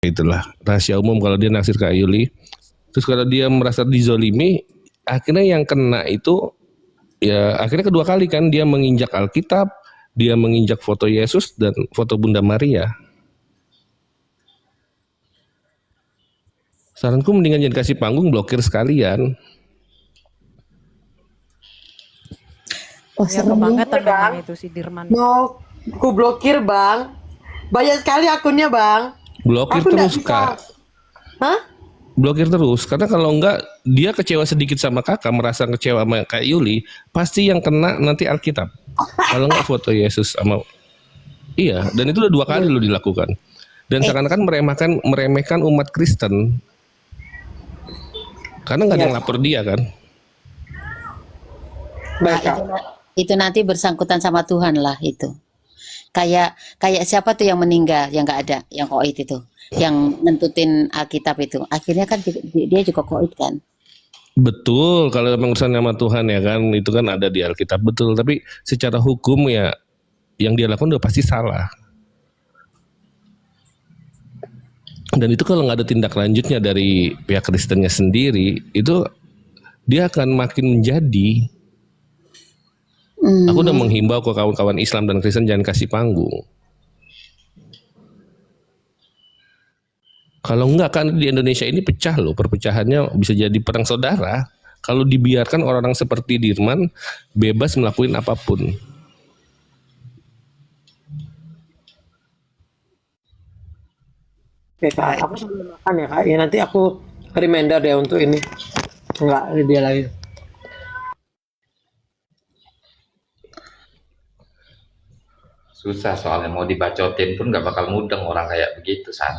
itulah rahasia umum kalau dia naksir Kak Yuli. Terus kalau dia merasa dizolimi, akhirnya yang kena itu ya akhirnya kedua kali kan dia menginjak Alkitab, dia menginjak foto Yesus dan foto Bunda Maria. Saranku mendingan jangan kasih panggung, blokir sekalian. Oh, Ya serem ya. kebangetan memang itu si Dirman. Mau ku blokir bang, banyak sekali akunnya bang. Blokir Aku nggak terus bisa. Kak. Hah? Blokir terus karena kalau enggak dia kecewa sedikit sama kakak, merasa kecewa sama Kak Yuli, pasti yang kena nanti Alkitab. Kalau enggak foto Yesus sama iya, dan itu udah 2 kali lo dilakukan. Dan seakan-akan meremehkan umat Kristen. Karena nggak ada yang lapor dia kan. Baik Kak. Itu nanti bersangkutan sama Tuhan lah itu. Kayak siapa tuh yang meninggal, yang nggak ada, yang koit itu, yang nentutin Alkitab itu. Akhirnya kan dia juga koit kan. Betul, kalau memang urusan sama Tuhan ya kan, itu kan ada di Alkitab betul. Tapi secara hukum ya, yang dia lakukan udah pasti salah. Dan itu kalau nggak ada tindak lanjutnya dari pihak Kristennya sendiri, itu dia akan makin menjadi. Aku udah menghimbau ke kawan-kawan Islam dan Kristen jangan kasih panggung. Kalau enggak kan di Indonesia ini pecah loh, perpecahannya bisa jadi perang saudara. Kalau dibiarkan orang-orang seperti Dirman bebas melakukan apapun. Oke Kak, aku sambil makan ya Kak. Ya nanti aku reminder deh untuk ini. Enggak, dia lagi. Susah soalnya mau dibacotin pun nggak bakal mudeng orang kayak begitu San.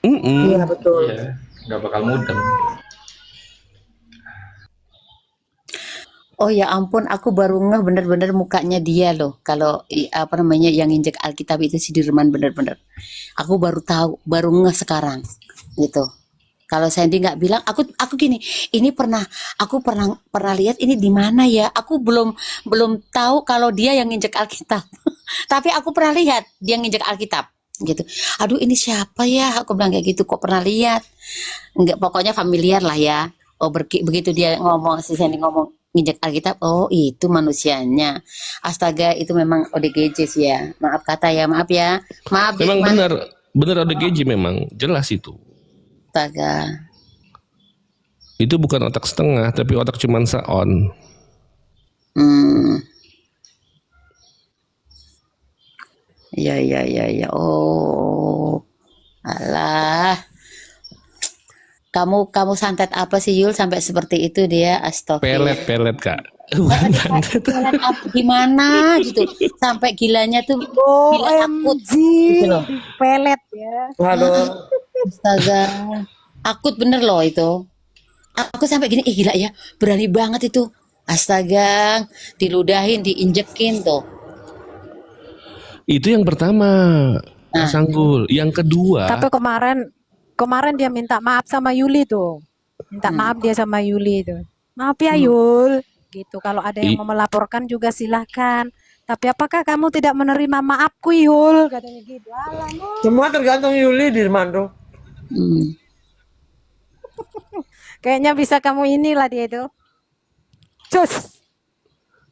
Iya betul. Iya, nggak bakal mudeng. Oh ya ampun, aku baru ngeh bener-bener mukanya dia loh. Kalau apa namanya yang injek Alkitab itu si Dirman bener-bener. Aku baru tahu, baru ngeh sekarang gitu. Kalau Sandy nggak bilang, aku gini, ini aku pernah lihat ini di mana ya? Aku belum tahu kalau dia yang injek Alkitab. Tapi aku pernah lihat dia nginjek Alkitab gitu. Aduh ini siapa ya? Aku bilang kayak gitu, kok pernah lihat? Enggak, pokoknya familiar lah ya. Oh begitu dia ngomong, si Sandy ngomong nginjek Alkitab, oh itu manusianya. Astaga, itu memang ODGJ sih ya. Maaf kata ya, maaf ya. Maaf. Memang benar ODGJ memang, jelas itu. Astaga. Itu bukan otak setengah, tapi otak cuman seon. Ya. Oh, alah. Kamu santet apa sih Yul sampai seperti itu dia? Astagfirullah. Pelet Kak. Pelet apa gimana gitu? Sampai gilanya tuh gila akut gitu loh. Pelet ya. Waduh. Astaga. Akut bener loh itu. Aku sampai gini, gila ya, berani banget itu. Astaga, diludahin, diinjekin tuh. Itu yang pertama, Sanggul. Yang kedua, Tapi kemarin dia minta maaf sama Yuli tuh. Minta maaf dia sama Yuli itu. Maaf ya Yul. Gitu. Kalau ada yang mau melaporkan juga silahkan. Tapi apakah kamu tidak menerima maafku Yul? Katanya gitu. Alah, Semua tergantung Yuli Dirman tuh. kayaknya bisa kamu inilah dia itu. Cus.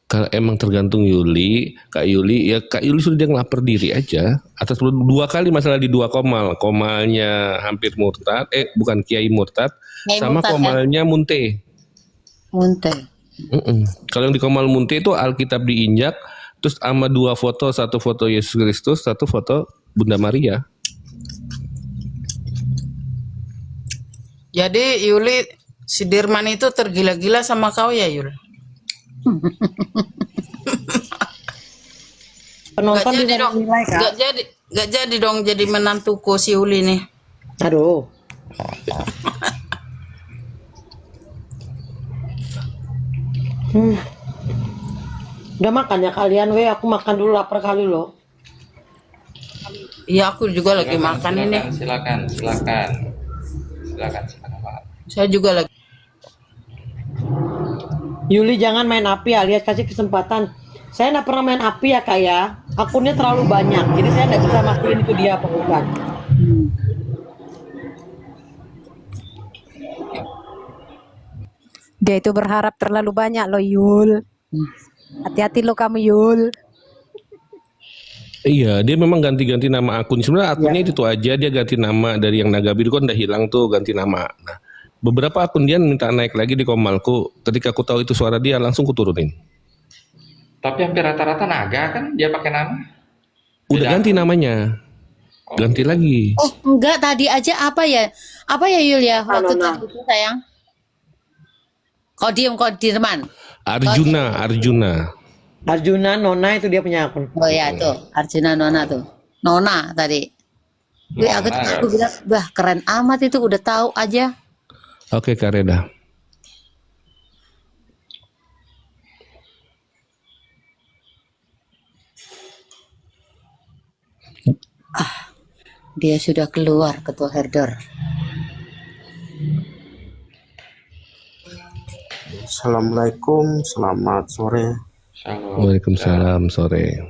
kalau emang tergantung Yuli, Kak Yuli sudah dia ngelapor diri aja. Atas 2 kali masalah di 2 komal. Komalnya hampir murtad, bukan Kiai murtad, sama Murtad, komalnya Munte. Kalau yang di komal Munte itu Alkitab diinjak, terus sama 2 foto, 1 foto Yesus Kristus, 1 foto Bunda Maria. Jadi Yuli, si Dirman itu tergila-gila sama kau ya Yul? Penonton Gak jadi bisa dong, menilai Kak. gak jadi dong jadi menantuku si Yuli nih. Aduh. Udah makan ya kalian, aku makan dulu, lapar kali loh. Iya aku juga lagi makan ini. Silakan Pak. Saya juga lagi. Yuli jangan main api ya, lihat kasih kesempatan. Saya nggak pernah main api ya Kak ya. Akunnya terlalu banyak, jadi saya nggak bisa mastiin itu dia apa bukan. Dia itu berharap terlalu banyak loh Yul. Hati-hati lo kamu Yul. Iya, dia memang ganti-ganti nama akun. Sebenarnya akunnya itu aja, dia ganti nama dari yang Naga Biru kan udah hilang tuh, ganti nama. Nah, beberapa akun dia minta naik lagi di Komalku. Ketika aku tahu itu suara dia, langsung kuturunin. Tapi hampir rata-rata naga kan dia pakai nama. Udah Beda ganti akun. namanya, ganti lagi. Oh, enggak, tadi aja apa ya? Apa ya Yul ya? Waktu Nona. tadi itu sayang. Kau diem, kau Dirman. Arjuna. Arjuna Nona itu dia punya akun. Oh ya tuh, Arjuna Nona tuh. Nona tadi. Wih, aku Nona. bilang, wah keren amat itu udah tahu aja. Oke, Kak Reda. Dia sudah keluar ketua herder. Assalamualaikum, selamat sore. Shalom. Waalaikumsalam, sore.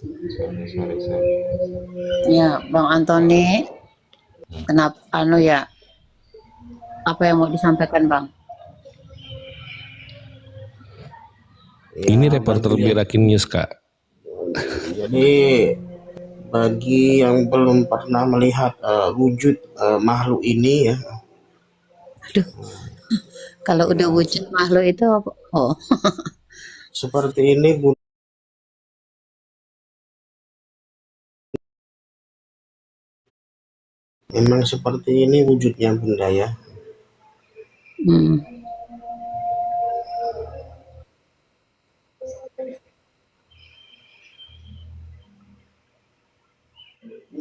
Sore. Ya, Bang Antoni. Kenapa ya? Apa yang mau disampaikan, Bang? Ini reporter Birakin News, Kak. Jadi bagi yang belum pernah melihat wujud makhluk ini ya, Kalau udah wujud makhluk itu apa? Oh, seperti ini memang seperti ini wujudnya Bunda ya. hmm.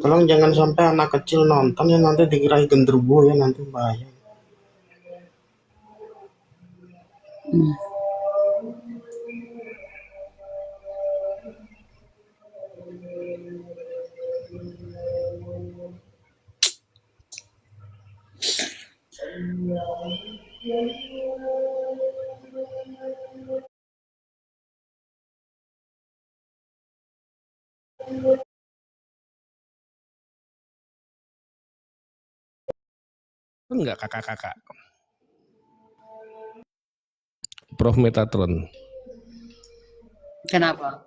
Tolong jangan sampai anak kecil nonton ya, nanti dikira genderuwo ya, nanti bahaya. Enggak, kakak-kakak. Prof Metatron. Kenapa?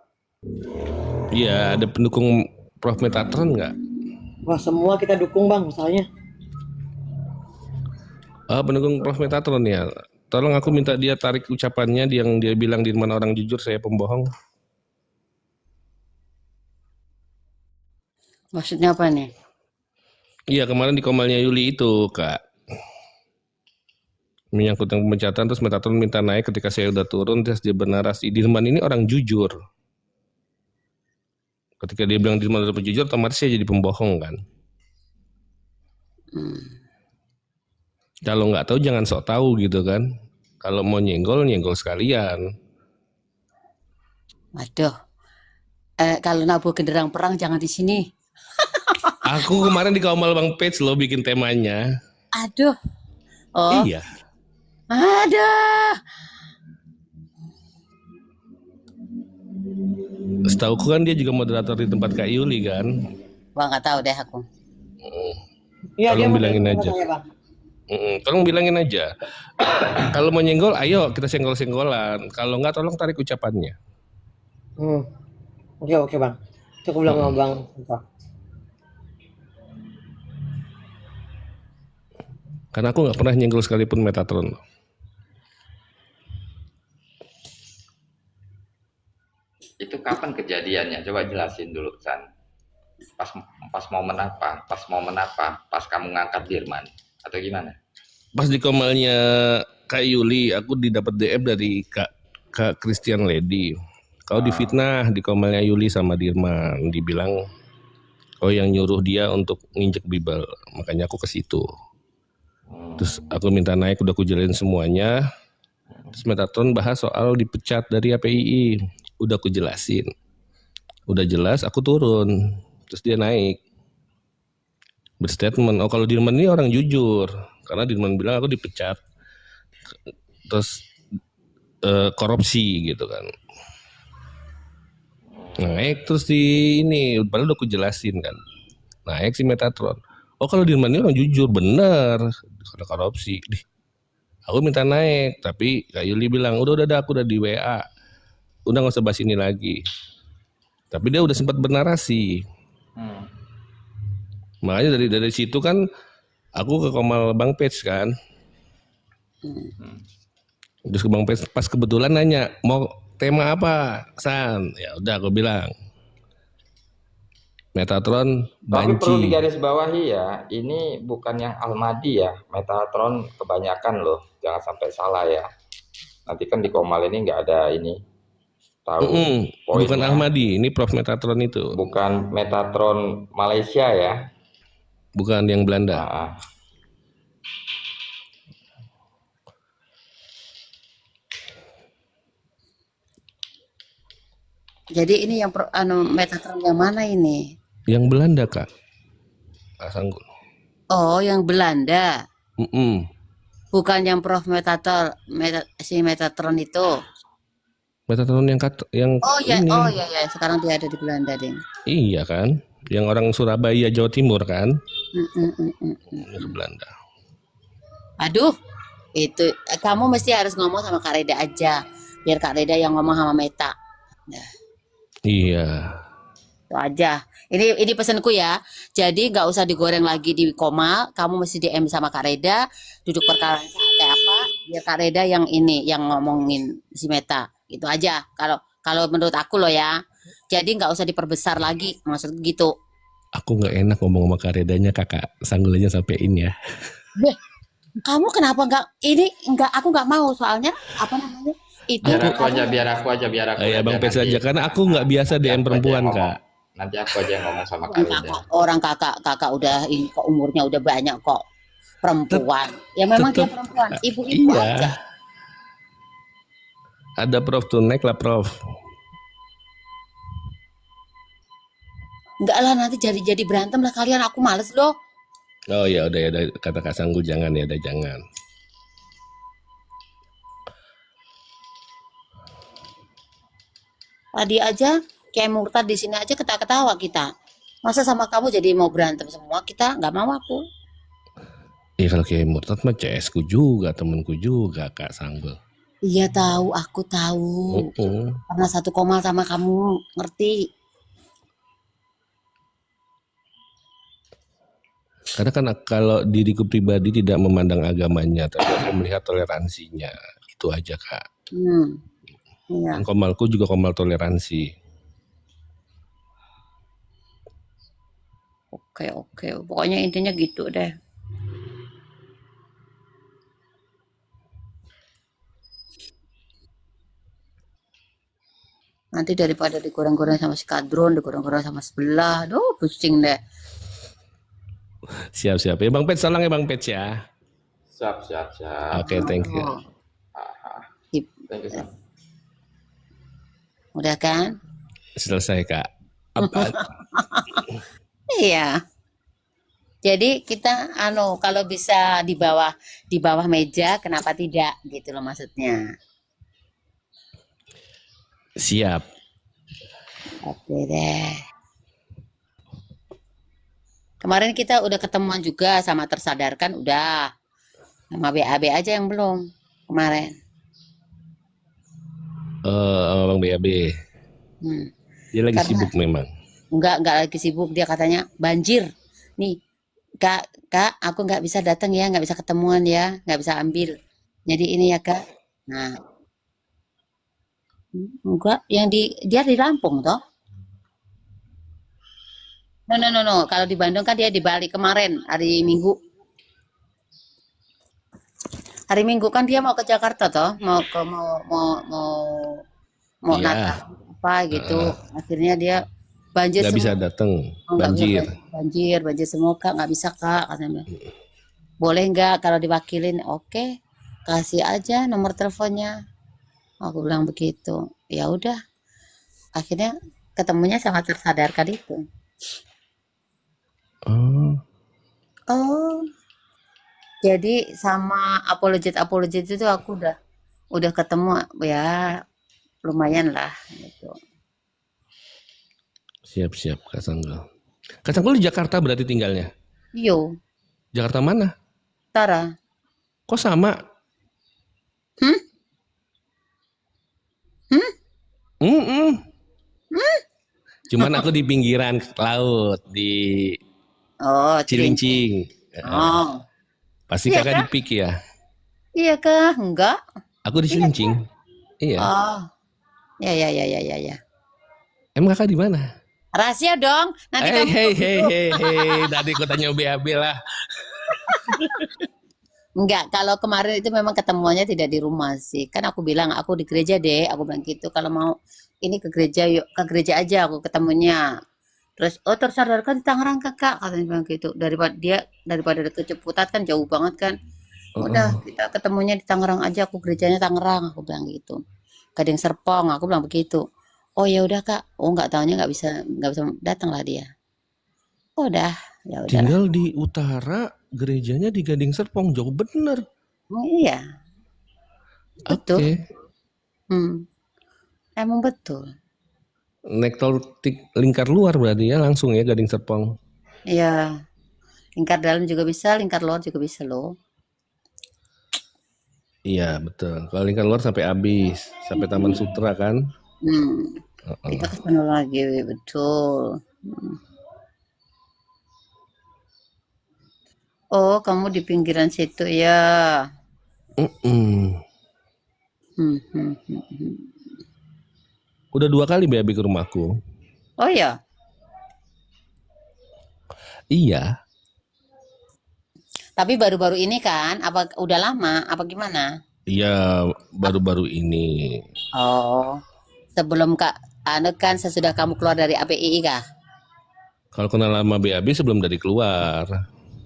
Iya, ada pendukung Prof Metatron nggak? Wah, semua kita dukung Bang, misalnya. Pendukung Prof Metatron ya. Tolong aku minta dia tarik ucapannya yang dia bilang di mana orang jujur saya pembohong. Maksudnya apa nih? Iya, kemarin di Komalnya Yuli itu, Kak. Menyangkut yang pemecatan, terus Metatron minta naik ketika saya udah turun, terus dia bernarasi, Dirman ini orang jujur. Ketika dia bilang Dirman udah jujur, otomatis saya jadi pembohong kan. Kalau nggak tahu jangan sok tahu gitu kan. Kalau mau nyenggol sekalian. Waduh. Kalau nabuh genderang perang jangan di sini. Aku kemarin di Kaumal Bang Page loh bikin temanya. Aduh. Oh, Iya. aduh. Setauku kan dia juga moderator di tempat Kak Yuli kan. Wah, nggak tahu deh aku. Iya, dia Tolong mau bilangin tanya aja. katanya, Bang. Tolong bilangin aja. Kalau mau nyenggol, ayo kita senggol-senggolan. Kalau nggak, tolong tarik ucapannya. Oke Bang. Cukup bilang sama Bang. Karena aku nggak pernah nyenggol sekalipun Metatron. Itu kapan kejadiannya? Coba jelasin dulu, San. Pas momen apa? Pas kamu ngangkat Dirman atau gimana? Pas di Komalnya Kak Yuli, aku didapat DM dari Kak Christian Lady. Kau difitnah di Komalnya Yuli sama Dirman, dibilang oh yang nyuruh dia untuk nginjek Bible, makanya aku ke situ. Terus aku minta naik, udah aku jelasin semuanya. Terus Metatron bahas soal dipecat dari APII, udah aku jelasin. Udah jelas, aku turun. Terus dia naik. Berstatement, oh kalau Dirman ini orang jujur. Karena Dirman bilang aku dipecat. Terus korupsi gitu kan. Naik terus di ini, padahal udah aku jelasin kan. Naik si Metatron. Oh kalau Dirman ini orang jujur, bener. Karena korupsi. Aku minta naik, tapi Kak Yuli bilang udah aku udah di WA, udah nggak usah bahas ini lagi. Tapi dia udah sempat bernarasi, Hmm. makanya dari situ kan aku ke Komal Bang Page kan, terus ke Bang Page pas kebetulan nanya mau tema apa San, ya udah aku bilang Metatron Tapi perlu banci. digarisbawahi ya, ini bukan yang Almadi ya, Metatron kebanyakan loh, jangan sampai salah ya. Nanti kan di Komal ini nggak ada ini, tahu Bukan poinnya. Ahmadi, ini Prof Metatron itu, Bukan Metatron Malaysia ya. bukan yang Belanda. Nah, Jadi ini yang Metatron yang mana ini? Yang Belanda Kak, Kak Sanggul. Oh, yang Belanda. Mm-mm. Bukan yang Prof si Metatron itu. Metatron yang Oh ya, ini, ya. Sekarang dia ada di Belanda, Ding. iya kan, yang orang Surabaya Jawa Timur kan, Mm. ke Belanda. Aduh, itu kamu mesti harus ngomong sama Kak Reda aja, biar Kak Reda yang ngomong sama Meta. Nah, Iya, itu aja. Ini pesanku ya. Jadi nggak usah digoreng lagi di Komal. Kamu mesti DM sama Kak Reda, duduk perkara kayak apa, biar Kak Reda yang ini yang ngomongin si Meta. Itu aja. Kalau menurut aku loh ya. Jadi nggak usah diperbesar lagi, maksud gitu. aku nggak enak ngomong sama Kak Redanya, Kakak Sanggul aja sampein ya. Beh, kamu kenapa nggak ini nggak aku nggak mau soalnya apa namanya itu biar aku kamu aja, biar aku aja. Ya Bang Pes aja, karena aku nggak biasa nanti DM aku aja perempuan yang ngomong. Kak. Nanti aku aja yang ngomong sama Kak orang Rida. kakak udah ini kok umurnya udah banyak kok perempuan ya memang dia tetep, perempuan ibu-ibu Iya, aja ada Prof tuh naik lah Prof. enggak lah nanti jadi berantem lah kalian aku males loh Oh ya udah kata Kak Sanggul jangan ya, udah jangan. tadi aja kayak Murtad di sini aja ketawa-ketawa kita masa sama kamu jadi mau berantem semua kita nggak mau aku Iya kalau kayak Murtad mah CS ku juga, temenku juga Kak Sanggul. iya tahu aku tahu karena satu Komal sama kamu ngerti. Karena kan kalau diriku pribadi tidak memandang agamanya, tapi aku melihat toleransinya. Itu aja Kak. Iya. Dan Komalku juga Komal toleransi. Oke. Pokoknya intinya gitu deh. Nanti daripada digoreng-goreng sama si kadron, digoreng-goreng sama sebelah, aduh pusing deh. Siap. Ya Bang Pet, salang ya Bang Pet ya. Siap. Oke, thank you. Thank you, Sam. Udah kan? Selesai Kak. Apa? Iya. Jadi kita kalau bisa di bawah meja kenapa tidak gitu loh maksudnya. Siap. Oke deh. Kemarin kita udah ketemuan juga sama tersadarkan udah. Sama BAB aja yang belum kemarin. Sama Bang BAB. Dia lagi Karena- sibuk memang. Enggak lagi sibuk dia katanya banjir. Nih, Kak, aku nggak bisa datang ya, nggak bisa ketemuan ya, nggak bisa ambil. Jadi ini ya Kak. Nah, enggak, dia di Lampung toh? No. Kalau di Bandung kan dia di Bali kemarin hari Minggu. Hari Minggu kan dia mau ke Jakarta toh, mau Iya. Natal apa gitu. Akhirnya dia banjir Nggak bisa semua. datang. Oh, nggak bisa, Banjir. banjir semua Kak, nggak bisa Kak katanya. Boleh nggak kalau diwakilin? Oke, kasih aja nomor teleponnya. Aku bilang begitu. Ya udah. Akhirnya ketemunya sama tersadarkan itu. Oh. Jadi sama apologet itu aku udah ketemu ya lumayan lah gitu. Siap Kak Sanggul. Kak Sanggul di Jakarta berarti tinggalnya? Iyo, Jakarta mana? Tara. Kok sama? Hmm? Hmm? Mm-mm. Cuman aku di pinggiran laut di Oh, Cilincing. Cilincing. Oh, Pasti iya kakak di kah? pik ya. Iya kah? Enggak. Aku di Iya kah? Cilincing. Iya. Oh, ya ya ya ya ya ya. Emang kakak di mana? Rahasia dong. Nanti Hei kamu hei kok hei gitu. hei hei. Tadi aku tanya BAB lah. Enggak, kalau kemarin itu memang ketemuannya tidak di rumah sih. Kan aku bilang aku di gereja deh, aku bilang gitu. Kalau mau ini ke gereja yuk, ke gereja aja aku ketemunya. Terus oh tersadarkan di Tangerang kakak katanya bilang gitu. Daripada deket Ciputat kan jauh banget kan. Udah Heeh. kita ketemunya di Tangerang aja, aku gerejanya Tangerang aku bilang gitu. Gading Serpong aku bilang begitu. Oh ya udah kak, oh nggak tahunya nggak bisa datang lah dia. Oh, udah, ya udahlah. Tinggal di utara, gerejanya di Gading Serpong, jauh bener. Oh, iya, betul. Oke. Hmm, emang betul. Naik tol lingkar luar berarti ya langsung ya Gading Serpong. Iya, lingkar dalam juga bisa, lingkar luar juga bisa loh. Iya betul. Kalau lingkar luar sampai habis, sampai Taman Sutra kan. Hmm, kita ke sana lagi, betul. Oh, kamu di pinggiran situ ya. Mm-mm. Hmm, hmm, hmm, hmm. Udah 2 kali BAB ke rumahku. Oh ya, Iya. tapi baru-baru ini kan? Apa udah lama? Apa gimana? Iya baru-baru ini. Oh, sebelum anu kan sesudah kamu keluar dari APII kah? Kalau kenal lama BAB sebelum dari keluar.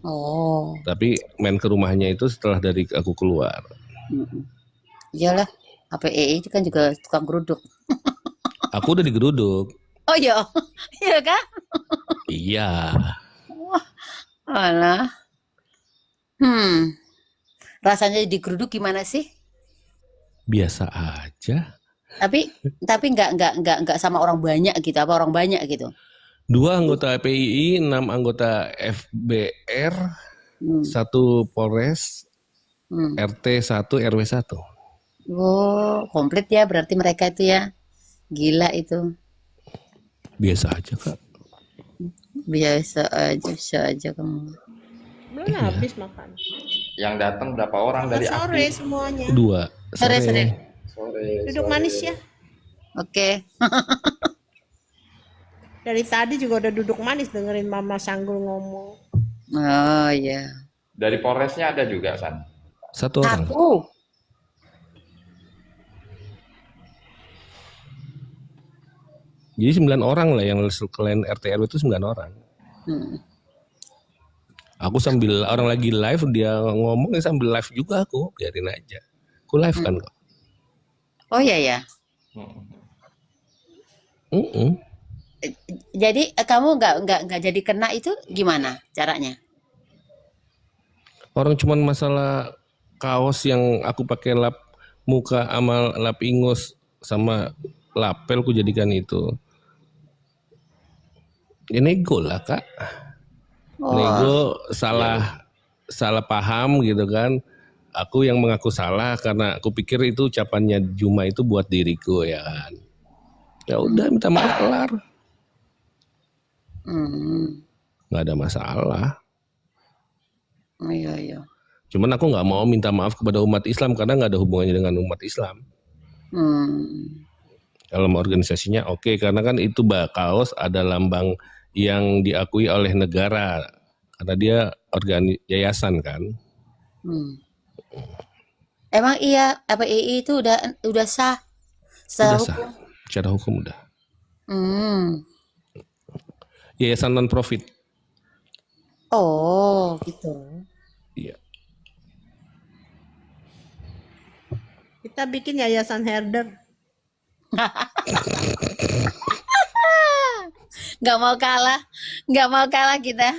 Oh, Tapi main ke rumahnya itu setelah dari aku keluar. mm-mm. Iyalah, APII itu kan juga tukang geruduk. Aku udah digeruduk. Oh iya, iya kah? Iya. Alah, rasanya digeruduk gimana sih? Biasa aja. Tapi nggak sama orang banyak gitu, apa orang banyak gitu? 2 anggota PII, 6 anggota FBR, Hmm, 1 Polres, hmm. RT 1, RW 1. Oh, komplit ya berarti mereka itu ya. Gila itu. Biasa aja kak. Bisa aja kamu. Belum Iya. habis makan. Yang datang berapa orang dari Sore API? semuanya. 2 Sore. sore. Sore. Duduk manis ya. Oke. Dari tadi juga udah duduk manis dengerin Mama Sanggul ngomong. Oh iya. Dari Polresnya ada juga, San. 1 orang. Aku. Jadi 9 orang lah yang klien RT RW itu 9 orang. Hmm. Aku sambil orang lagi live dia ngomong sambil live juga aku biarin aja. Aku live kan kok. Oh iya ya. Mm-mm. Jadi kamu nggak jadi kena itu gimana caranya? Orang cuman masalah kaos yang aku pakai lap muka sama lap ingus sama lapel ku jadikan itu. Ya nego lah kak. Oh, Nego salah paham gitu kan. Aku yang mengaku salah karena aku pikir itu ucapannya Juma itu buat diriku ya kan. Ya udah minta maaf kelar. Nggak ada masalah. iya iya. Cuman aku nggak mau minta maaf kepada umat Islam karena nggak ada hubungannya dengan umat Islam. Kalau mau organisasinya oke, karena kan itu kaos ada lambang yang diakui oleh negara karena dia yayasan kan. Emang iya APII itu udah sah? Udah Sah sah, hukum? secara hukum udah. Hmm. Yayasan non profit. Oh gitu. Iya. Kita bikin yayasan herder. Nggak mau kalah kita.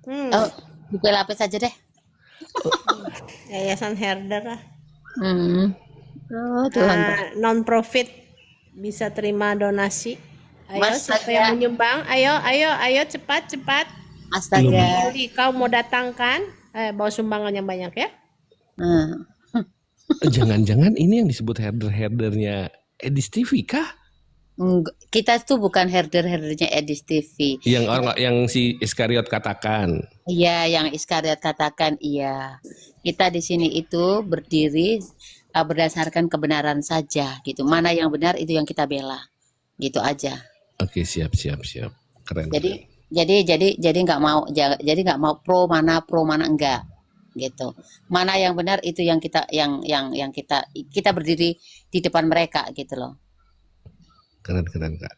Oh, buka lapis aja deh. Yayasan herder lah. Oh Tuhan. Non profit bisa terima donasi. Ayo Mas, siapa yang menyumbang? Ayo cepat. Astaga. Yuli, kau mau datang kan? Bawa sumbangan yang banyak ya. Hmm. Jangan-jangan ini yang disebut herder-herdernya Edis TV kah? Kita tuh bukan herder-herdernya Edis TV. Yang si Iskariot katakan. Iya, yang Iskariot katakan iya. Kita di sini itu berdiri berdasarkan kebenaran saja gitu. Mana yang benar itu yang kita bela. Gitu aja. Oke, siap. Keren. Jadi nggak mau pro mana enggak gitu. Mana yang benar itu yang kita kita berdiri di depan mereka gitu loh. Keren Kak.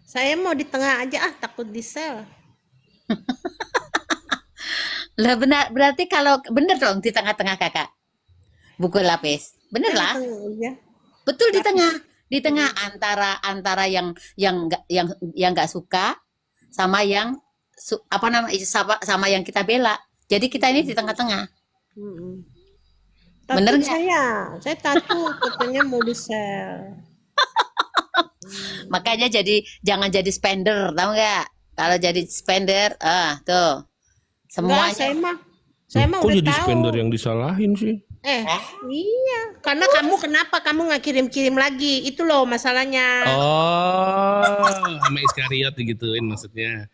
Saya mau di tengah aja takut di sel. Lah benar, berarti kalau bener dong di tengah-tengah kakak. Buku lapis. Bener lah. Ya. Betul di tengah antara yang nggak suka sama yang sama yang kita bela. Jadi kita ini di tengah-tengah. Bener Takut nggak? saya takut katanya mau di sel. Makanya jangan jadi spender, tahu nggak? Kalau jadi spender, tuh Enggak, semuanya. saya mah Kok udah jadi tahu. spender yang disalahin sih? Iya, karena kenapa kamu nggak kirim-kirim lagi? Itu loh masalahnya. Oh, sama Iskariot digituin maksudnya.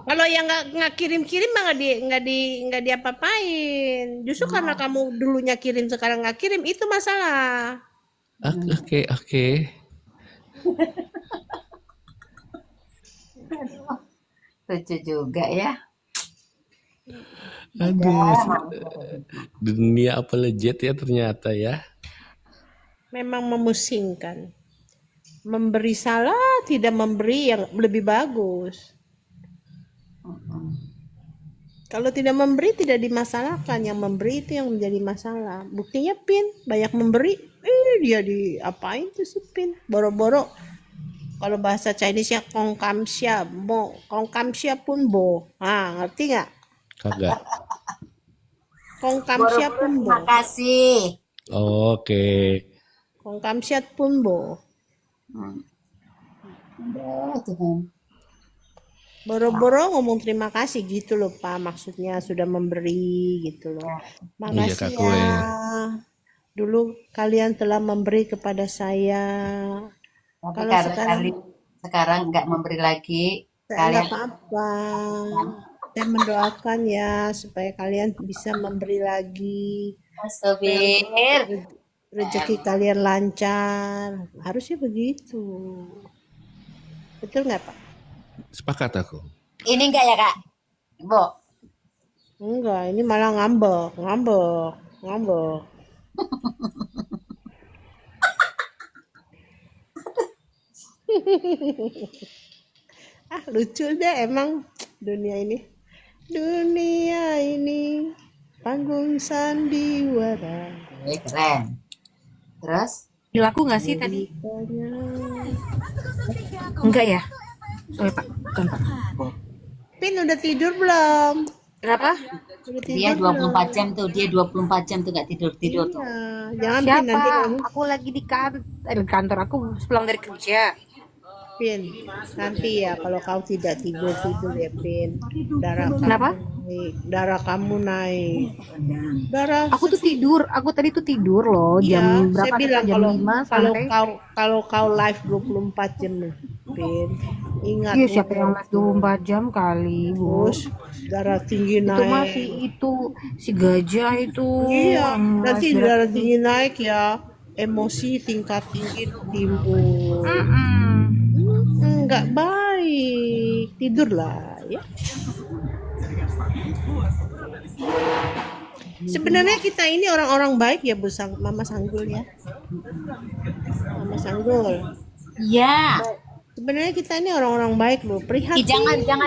Kalau yang nggak kirim-kirim mah nggak diapa-apain. Justru karena kamu dulunya kirim sekarang nggak kirim itu masalah. Oke. Lucu juga ya. Aduh, dunia apa legit ya ternyata ya. Memang memusingkan. Memberi salah, tidak memberi yang lebih bagus. Kalau tidak memberi tidak dimasalahkan, yang memberi itu yang menjadi masalah. Buktinya Pin banyak memberi, dia diapain tuh si Pin? Boro-boro. Kalau bahasa Chinese-nya kongkamsia pun bo. Ngerti nggak? Kagak. Kongkamsia pun bo. Makasih. Oke. Kongkamsia pun bo. Tuhan. Boro-boro ngomong terima kasih gitu loh Pak, maksudnya sudah memberi gitu loh. Iya, Kak Makasih Kue. ya. Dulu kalian telah memberi kepada saya. Tapi Kalau sekarang nggak memberi lagi. Nggak apa-apa. Saya mendoakan ya supaya kalian bisa memberi lagi. Astagfir. Rezeki kalian lancar. Harusnya begitu. Betul nggak Pak? Sepakat aku. Ini enggak ya kak? Bo. Enggak, ini malah ngambek. Lucu deh emang dunia ini panggung sandiwara. Keren. Terus? Dilaku nggak sih tadi? Enggak ya? Sorry Pak, bukan Pak. Pin udah tidur belum? Kenapa? Dia 24 jam tuh, dia 24 jam tuh nggak tidur tuh. Jangan Pin Siapa? nanti kamu Aku lagi di kantor, aku pulang dari kerja. Pin nanti ya kalau kau tidak tidur ya Pin. Kenapa? Darah kamu naik. Darah Aku tuh tidur, aku tadi tuh tidur loh jam Iya, saya berapa? bilang Jam 5 sampai. kalau kau live 24 jam Pin. Ingat Iya, siapa yang live 24 jam kali, Bu? terus darah tinggi Itu naik. masih si gajah itu. Iya, yang nanti live darah tinggi naik ya. Emosi tingkat tinggi timbul. Enggak baik. Tidurlah ya. Sebenarnya kita ini orang-orang baik ya Bu Mama Sanggul ya. Mama Sanggul. Iya. Sebenarnya kita ini orang-orang baik loh. Prihatin.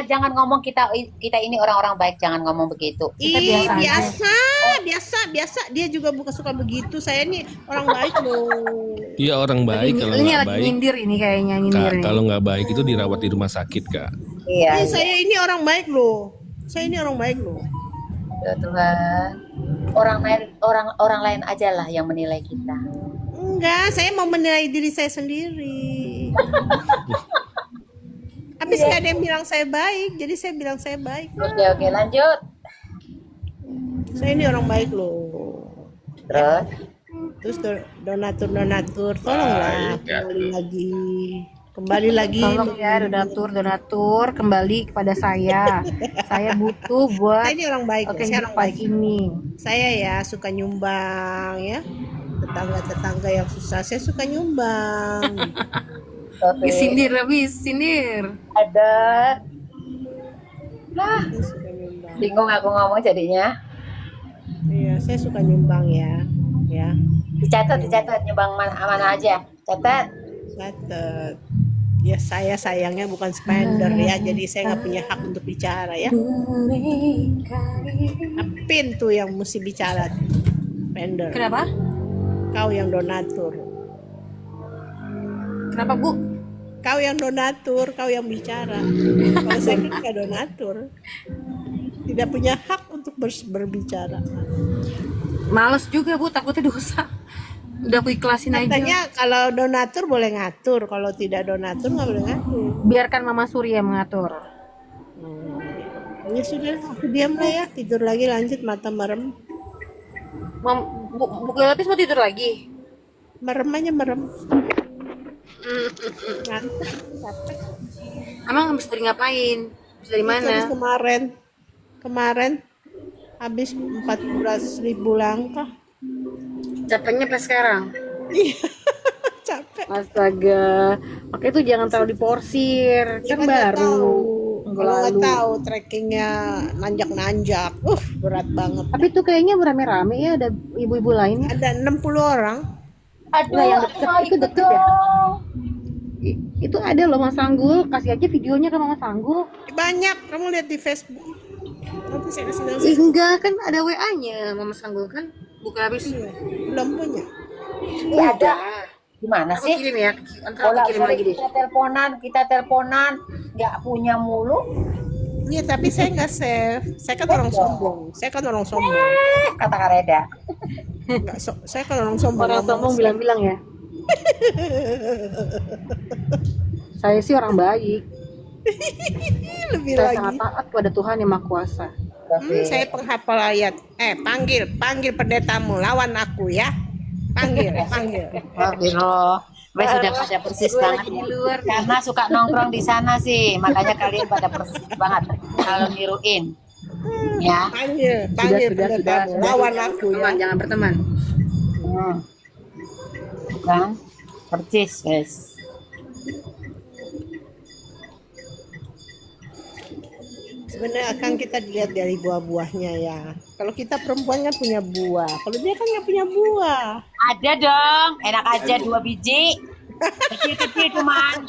Jangan ngomong kita ini orang-orang baik, jangan ngomong begitu. Ih, biasa. Dia juga bukan suka begitu. Saya ini orang baik loh. Iya orang baik kalau Ini nggak lagi baik. nyindir ini kayaknya nyindir nih. Kalau nggak baik itu dirawat di rumah sakit Kak. Iya. Saya ini orang baik loh. Ya Tuhan. Orang lain aja lah yang menilai kita. Enggak, saya mau menilai diri saya sendiri. Habis nggak ada yang bilang saya baik, jadi saya bilang saya baik. Oke, lanjut. Saya ini orang baik loh. Terus Terus donatur, tolonglah Baik, ya. kembali lagi. Tolong ya donatur kembali kepada saya. Saya butuh buat Saya ini orang baik, loh. Saya orang kehidupan baik. ini. Saya ya suka nyumbang ya. Tetangga-tetangga yang susah saya suka nyumbang. tapi Sindir habis, sindir. ada Saya suka nyumbang. bingung aku ngomong jadinya. Iya, saya suka nyumbang ya. Ya, Dicatat nyumbang mana aja. Catat. catat. Ya saya sayangnya bukan spender ya, jadi saya nggak punya hak untuk bicara ya. Apin tuh yang mesti bicara, spender. Kenapa? Kau yang donatur. Kenapa Bu? Kau yang donatur, kau yang bicara. Kalau saya kan nggak donatur, tidak punya hak untuk berbicara. Males juga Bu, takutnya dosa. Udah aku ikhlasin aja. Katanya kalau donatur boleh ngatur, kalau tidak donatur nggak boleh ngatur. Biarkan Mama Surya mengatur. Ya sudah, aku diam lah ya, tidur lagi lanjut mata merem. Bu Lapis mau tidur lagi? Merem aja merem. Ngantuk, capek. Emang habis dari ngapain? Habis dari Habis mana? kemarin habis 14.000 langkah. Capeknya pas sekarang. Capek. Astaga, makanya itu jangan terlalu diporsir, Ya kan kan nggak tahu. baru minggu Kalau nggak lalu. tahu trekkingnya nanjak-nanjak, berat banget. Tapi itu kayaknya rame-rame ya, ada ibu-ibu lainnya. Ada 60 orang. Nah, yang deket itu deket ya. Itu ada loh Mas Sanggul, kasih aja videonya ke Mama Sanggul. Banyak, kamu lihat di Facebook. Nanti saya kasih tahu. Enggak kan ada WA-nya Mama Sanggul kan, bukan habis. Belum punya. Iya ada. Gimana Aku sih? kirim ya, ntar aku kirim lagi deh. Kita teleponan, nggak punya mulu. Iya, tapi saya nggak save. Saya kan orang sombong. Kata Kak Reda. Saya kan orang sombong. Orang nggak mau sombong save. bilang-bilang ya. Saya sih orang baik. Lebih Saya lagi. sangat taat kepada Tuhan yang Maha Kuasa. Saya penghafal ayat. Panggil pendetamu, lawan aku ya. Panggil. Astagfirullah. Wes sudah pada persis banget Di ya. luar. Karena suka nongkrong di sana sih, makanya kalian pada persis banget kalau niruin. Ya. Panggil Sudah. pendetamu, lawan aku ya. Teman, jangan berteman. Kan? Persis, wes. Sebenarnya akan kita dilihat dari buah-buahnya ya. Kalau kita perempuan kan punya buah. Kalau dia kan nggak punya buah. Ada dong, enak aja 2 biji. Kecil-kecil cuman.